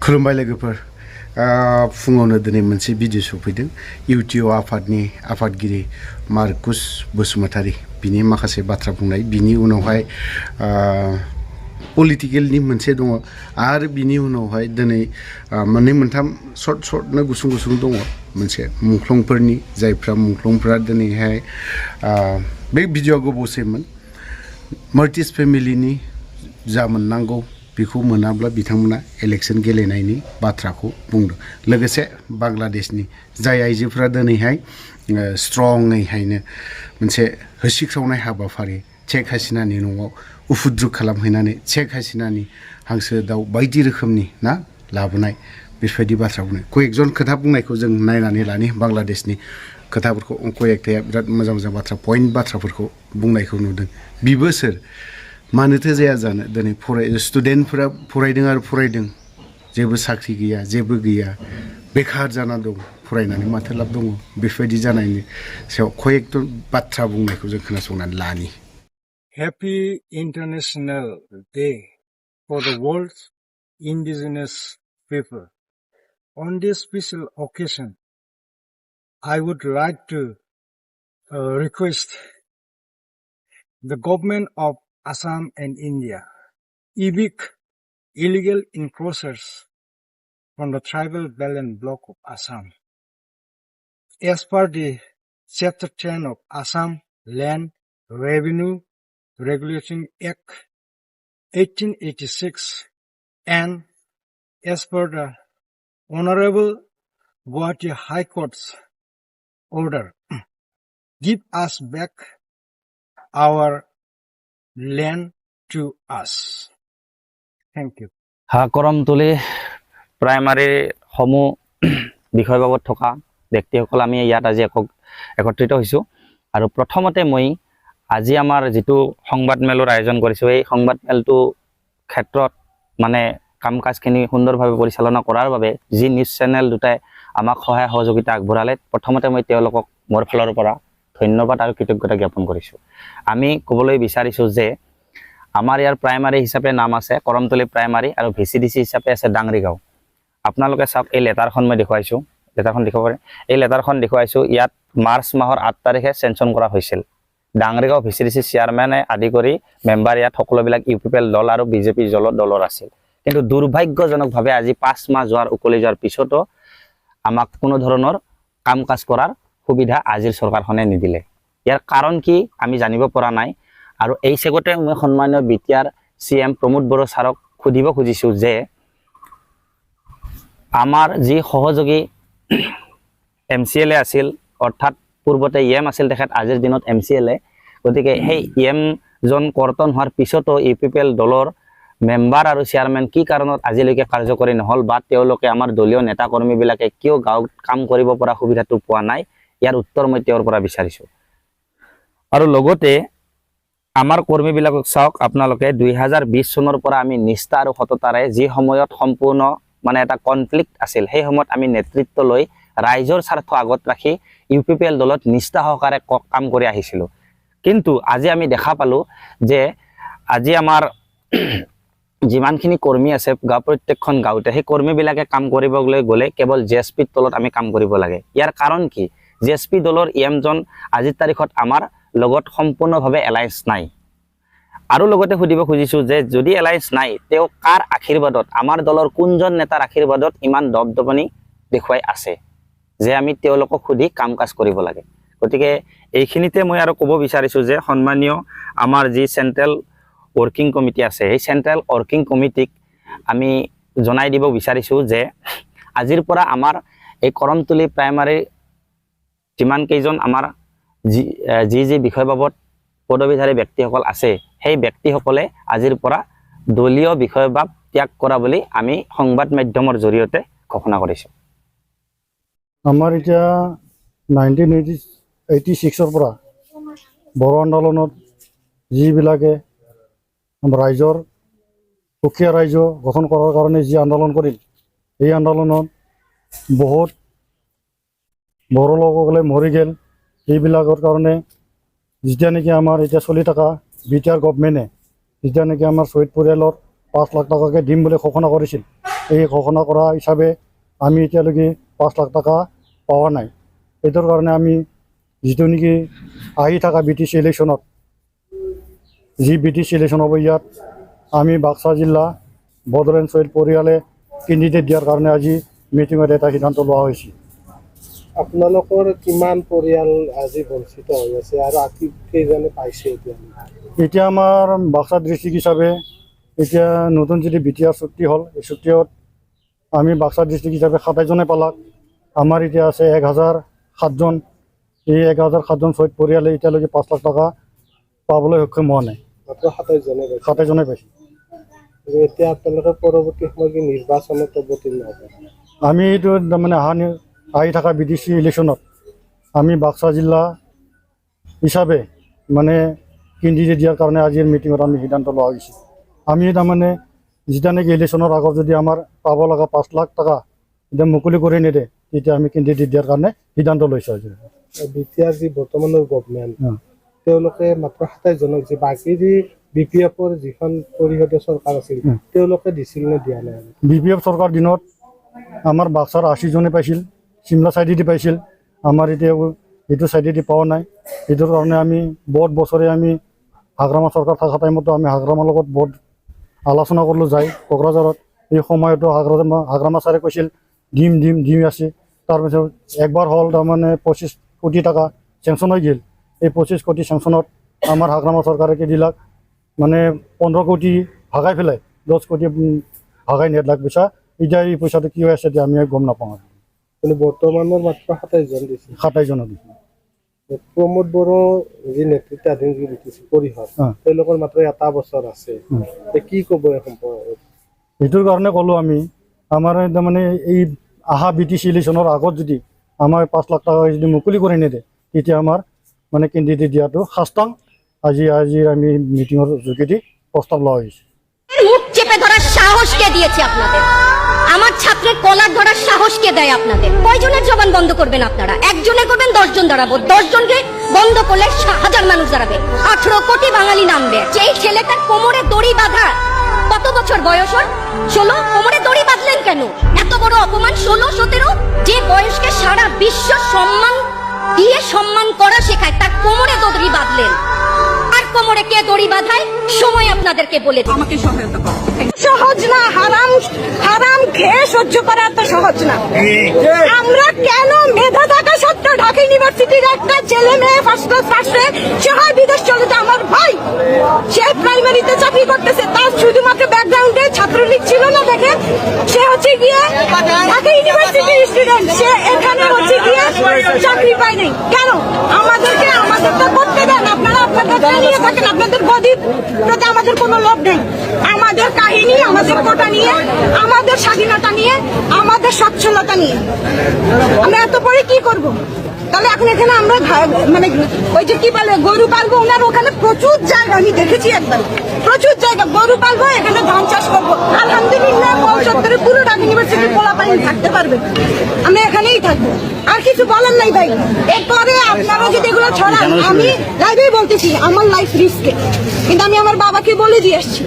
खुलुमबाय लोगोफोर फुङावनो दिनै मोनसे भिडिअ सफैदों इउटिअ आफादनि आफादगिरि मार्कुस बसुमतारी बिनि माखासे बाथ्रा बुंनाय बिनि उनावहाय पलिटिकेलनि मोनसे दङ आरो बिनि उनावहाय दिनै मोननै मोनथाम सर्टनो गुसुं दङ मोनसे मुंख्लंफोरनि जायफ्रा मुंख्लंफोरा दिनैहाय बे भिडिअआ गोबावसैमोन मार्टिस फेमिलिनि जा मोननांगौ बेखौ मोनाब्ला बिथांमोना इलेक्शन गेलेनायनि बाथ्राखौ बुंदों लोगोसे बांलादेशनि जाय आइजोफोरा दिनैहाय स्ट्रङैहायनो मोनसे होसिख्रावनाय हाबाफारि शेख हासिनानि न'आव उफुद्रुग खालामहैनानै शेख हासिनानि हांसो दाउ बायदि रोखोमनि ना लाबोनाय बेफोरबायदि बाथ्रा बुंनाय कयेकजन खोथा बुंनायखौ जों नायनानै लानि बांलादेशनि खोथाफोरखौ कयेकथाया बिराद मोजां बाथ्रा पइन्ट बाथ्राफोरखौ बुंनायखौ नुदों बिबो सोर मानोथो जाया जानो दिनै स्टुडेन्टफोरा फरायदों जेबो साख्रि गैया जेबो गैया बेखार जाना दं फरायनानै माथो लाब दङ बेफोरबायदि जानायनि सायाव कयेकजन बाथ्रा बुंनायखौ जों खोनासंनानै लानि Happy International Day for the world's indigenous people. On this special occasion, I would like to request the government of Assam and India evict illegal encroachers from the tribal belt and block of Assam. As per the Chapter 10 of Assam Land Revenue Regulation Act 1886 and as per the Honorable Guwahati High Court's order, give us back our land to us. Thank you. করমতলী primary সমূহ বিষয় বাবদ থকা ব্যক্তিসকল আমি ইয়াত আজি একত্ৰিত হৈছোঁ আৰু প্ৰথমতে মই আজি আমাৰ যেটো সংবাদ মেলৰ আয়োজন কৰিছোঁ এই সংবাদ মেলটো ক্ষেত্ৰত মানে কামকাজখিনি সুন্দৰভাৱে পৰিচালনা কৰাৰ বাবে যি নিউজ চেনেল দুটাই আমাক সহায় সহযোগিতা আগবঢ়ালে প্ৰথমতে মই তেওঁলোকক মোৰ ফালৰ পৰা ধন্যবাদ আৰু কৃতজ্ঞতা জ্ঞাপন কৰিছোঁ আমি ক'বলৈ বিচাৰিছোঁ যে আমাৰ ইয়াৰ প্ৰাইমাৰী হিচাপে নাম আছে কৰমতলী প্ৰাইমাৰী আৰু ভিচিডিসি হিচাপে আছে ডাংৰিগাঁও আপোনালোকে চাওক এই লেটাৰখন মই দেখুৱাইছোঁ লেটাৰখন দেখাব পাৰে এই লেটাৰখন দেখুৱাইছোঁ ইয়াত মাৰ্চ মাহৰ 8 তাৰিখে চেনচন কৰা হৈছিল ডাংৰিগাঁও ভিচিডিসি চেয়াৰম্যানে আদি কৰি মেম্বাৰ ইয়াত সকলোবিলাক ইউপিপিএল দল আৰু বিজেপি দলৰ আছিল কিন্তু দুৰ্ভাগ্যজনকভাৱে আজি 5 মাহ যোৱাৰ উকলি যোৱাৰ পিছতো আমাক কোনো ধৰণৰ কাম কাজ কৰাৰ সুবিধা আজিৰ চৰকাৰখনে নিদিলে ইয়াৰ কাৰণ কি আমি জানিব পৰা নাই আৰু এই সেগতে মই সন্মানীয় বিটিআৰ সিএম প্ৰমোদ বড়ো ছাৰক খুদিব খুজিছো যে আমাৰ যি সহযোগী এমচিএলএ আছিল অৰ্থাৎ পূৰ্বতে ইএম আছিল তেখেত আজিৰ দিনত এমচিএলএ গতিকে সেই ইএম জন কৰ্তন হোৱাৰ পিছতো ইউপিপিএল দলৰ মেম্বাৰ আৰু চেয়াৰম্যান কি কাৰণত আজিলৈকে কাৰ্যকৰী নহল বা তেওঁলোকে আমাৰ দলীয় নেতা কৰ্মীবিলাকে কিয় গাঁৱত কাম কৰিব পৰা সুবিধাটো পোৱা নাই ইয়াৰ উত্তৰ মই তেওঁৰ পৰা বিচাৰিছো আৰু লগতে আমাৰ কৰ্মীবিলাকক চাওক আপোনালোকে 2020 চনৰ পৰা আমি নিষ্ঠা আৰু সততাৰে যি সময়ত সম্পূৰ্ণ মানে এটা কনফ্লিক্ট আছিল সেই সময়ত আমি নেতৃত্ব লৈ ৰাইজৰ স্বাৰ্থ আগত ৰাখি ইউপিপিএল দলত নিষ্ঠা সহকাৰে কাম কৰি আহিছিল কিন্তু আজি আমি দেখা পালো যে আজি আমাৰ যিমানখিনি কৰ্মী আছে গাঁও প্ৰত্যেকখন গাঁওতে সেই কৰ্মীবিলাকে কাম কৰিবলৈ গলে কেৱল জেএসপি দলত আমি কাম কৰিব লাগে ইয়াৰ কাৰণ কি জেএসপি দলৰ ইএমজন আজিৰ তাৰিখত আমাৰ লগত সম্পূৰ্ণভাৱে এলায়েন্স নাই আৰু লগতে খুদিব খুজিছো যে যদি এলায়েন্স নাই তেও কাৰ আশীৰ্বাদত আমাৰ দলৰ কোনজন নেতাৰ আশীৰ্বাদত ইমান দবদবনি দেখুৱাই আছে যে আমি তেওঁলোকক খুদি কাম কাজ কৰিব লাগে গতিকে এইখিনিতে মই আৰু ক'ব বিচাৰিছো যে সন্মানীয় আমাৰ যি চেন্ট্ৰেল ৱৰ্কিং কমিটি আছে এই চেন্ট্ৰেল ৱৰ্কিং কমিটিক আমি জনাই দিব বিচাৰিছো যে আজিৰ পৰা আমাৰ এই কৰমতলী প্ৰাইমাৰী যিমান কেইজন আমাৰ যি বিষয় বাবদ পদবীধাৰী ব্যক্তিসকল আছে সেই ব্যক্তিসকলে আজিৰ পৰা দলীয় বিষয়বাব ত্যাগ কৰা বুলি আমি সংবাদ মাধ্যমৰ জৰিয়তে ঘোষণা কৰিছো আমাৰ এতিয়া 1986 পৰা বড়ো আন্দোলনত যিবিলাকে ৰাইজৰ দুখীয়া ৰাইজ গঠন কৰাৰ কাৰণে যি আন্দোলন কৰিল এই আন্দোলনত বহুত বড়ো লোকসকলে মৰি গেল এইবিলাকৰ কাৰণে যেতিয়া নেকি আমাৰ এতিয়া চলি থকা বিটিআৰ গভৰ্ণমেণ্টে যেতিয়া নেকি আমাৰ শহীদ পৰিয়ালৰ 5 লাখ টাকাকে দিম বুলি ঘোষণা কৰিছিল এই ঘোষণা কৰা হিচাপে আমি এতিয়ালৈকে 5 লাখ টকা পোৱা নাই। এইটোৰ কাৰণে আমি যিটো নেকি আহি থকা BTC ইলেকশ্যনত যি BTC ইলেকশ্যন হ'ব ইয়াত আমি বাক্সা জিলা বদৰেন চৈল পৰিয়ালে কেণ্ডিডেট দিয়াৰ কাৰণে আজি মিটিঙত এটা সিদ্ধান্ত লোৱা হৈছে। আপোনালোকৰ কিমান পৰিয়াল আজি বঞ্চিত হৈ আছে আৰু কেইজনে পাইছে এতিয়া আমাৰ বাক্সা ডিষ্ট্ৰিক্ট হিচাপে এতিয়া নতুন যদি BTR চুক্তি হ'ল, এই চুক্তিত আমি বাক্সা ডিষ্ট্ৰিক্ট হিচাপে 27 জনে পালাক। আমাৰ এতিয়া আছে 1007 জন। এই 1007 জন ছয়ত পৰিয়ালে এতিয়ালৈকে 5 লাখ টকা পাবলৈ সক্ষম হোৱা নাই। মাত্ৰ 27 জনে পাইছে। এতিয়া আপোনালোকৰ পৰৱৰ্তী সময়ত কি নিৰ্বাচনত অৱতীৰ্ণ হ'ব? আমি এইটো তাৰমানে আহি থকা BTC ইলেকশ্যনত আমি বাক্সা জিলা হিচাপে মানে কেণ্ডিডেট দিয়াৰ কাৰণে আজিৰ মিটিঙত আমি সিদ্ধান্ত লোৱা হৈছে। আমি তাৰমানে যেতিয়া নেকি ইলেকশ্যনৰ আগত যদি আমাৰ পাব লগা 5 লাখ টকা এতিয়া মুকলি কৰি নিদিয়ে তেতিয়া আমি কেণ্ডিডেট দিয়াৰ কাৰণে সিদ্ধান্ত লৈছোঁ আজি। BTR যি বৰ্তমানৰ গভমেণ্ট তেওঁলোকে মাত্ৰ 27 জনক যি বাকী যি BPFৰ যিখন পৰিষদীয় চৰকাৰ আছিল তেওঁলোকে দিছিল নে দিয়া নাই? BPF চৰকাৰ দিনত আমাৰ বাক্সাৰ 80 জনে পাইছিল, চিমলা চাইডেদি পাইছিল। আমাৰ এতিয়া এইটো চাইডেদি পোৱা নাই। এইটোৰ কাৰণে আমি বহুত বছৰে আমি হাগ্ৰামা চৰকাৰ থকা টাইমতো আমি হাগ্ৰামাৰ লগত বহুত আলোচনা কৰিলোঁ যাই কোকৰাঝাৰত। এই সময়তো হাগ্ৰামা ছাৰে কৈছিল দিম আছে। তাৰপিছত একবাৰ হ'ল তাৰমানে 25 কোটি টকা চেংচন হৈ গ'ল। এই 25 কোটি চেংচনত আমাৰ হাগ্ৰামা চৰকাৰে কি দিলাক মানে 15 কোটি ভাগাই পেলাই 10 কোটি ভাগাই নিদিলাক পইচা। এতিয়া এই পইচাটো কি হৈ আছে এতিয়া আমি গম নাপাওঁ। কিন্তু বৰ্তমানৰ মাত্ৰ 27 জন দিছে। 27 জনক দিছে। প্ৰমোদ বড়ো যি নেতৃত্বাধীন যি BTC পৰিষদ তেওঁলোকৰ মাত্ৰ এটা বছৰ আছে। কি ক'ব এই সম্পৰ্কত? সেইটোৰ কাৰণে ক'লোঁ আমি আমাৰ তাৰমানে এই অহা BTC ইলেকশ্যনৰ আগত যদি আমাৰ 5 লাখ টকা যদি মুকলি কৰি নিদিয়ে তেতিয়া আমাৰ মানে কেণ্ডিডেট দিয়াটো সাস্তাং আজি আমি মিটিঙৰ যোগেদি প্ৰস্তাৱ লোৱা হৈছে। মুখ চেপে ধরার সাহস কে দিয়েছে আপনাদের? আমার ছাত্রের কলার ধরার সাহস কে দেয় আপনাদের? কয়জনের জবান বন্ধ করবেন আপনারা? একজনে করবেন 10 জন দাঁড়াবো। 10 জনকে বন্ধ করলে 1000 মানুষ দাঁড়াবে। 18 কোটি বাঙালি নামবে। যেই ছেলেটার কোমরে দড়ি বাঁধা কত বছর বয়স ওর? 16। কোমরে দড়ি বাঁধলেন কেন? এত বড় অপমান 16, 17 যে বয়সকে সারা বিশ্ব সম্মান করা শেখায় তার কোমরে দড়ি বাঁধলেন। আর কোমরে কে দড়ি বাঁধায় সময় আপনাদেরকে বলে দিই। আমাকে সহায়তা করো। সহজ না, হারাম খেয়ে সহ্য করা এত সহজ না। আমরা কেন মেধা থাকা সত্ত্বেও ঢাকা ইউনিভার্সিটির একটা ছেলে মেয়ে ফার্স্ট ক্লাস পাশে সে হয় বিদেশ চলে যায়। আমার ভাই সে প্রাইমারিতে চাকরি করতেছে, তার শুধুমাত্র ব্যাকগ্রাউন্ডে ছাত্রলীগ ছিল না দেখে সে হচ্ছে গিয়ে ঢাকা ইউনিভার্সিটির স্টুডেন্ট। সে এখানে হচ্ছে গিয়ে চাকরি পায় নাই কেন? আমাদেরটা করতে দেন। আপনারা আপনাদের নিয়ে থাকেন, আপনাদের গদির প্রতি আমাদের কোনো লোভ নেই। আমাদের কাহিনী, আমাদের কোটা নিয়ে, আমাদের স্বাধীনতা নিয়ে, আমাদের সচ্ছলতা নিয়ে আমরা এত পরে কি করব? তাহলে এখন এখানে আমরা মানে ওই যে কি বলে গরু পালবো, ওনার ওখানে প্রচুর জায়গা আমি দেখেছি একবার, প্রচুর জায়গা গরু পালবো, এখানে ধান চাষ করবো। আলহামদুলিল্লাহ বছরে পুরো ঢাকা ইউনিভার্সিটির পোলাপাইন থাকতে পারবে। আমরা এখানেই থাকবো, আর কিছু বলার নাই ভাই। এরপরে আপনারা যদি এগুলো ছড়ান, আমি লাইভেই বলতেছি আমার লাইফ রিস্কে, কিন্তু আমি আমার বাবাকে বলে দিয়ে আসছি।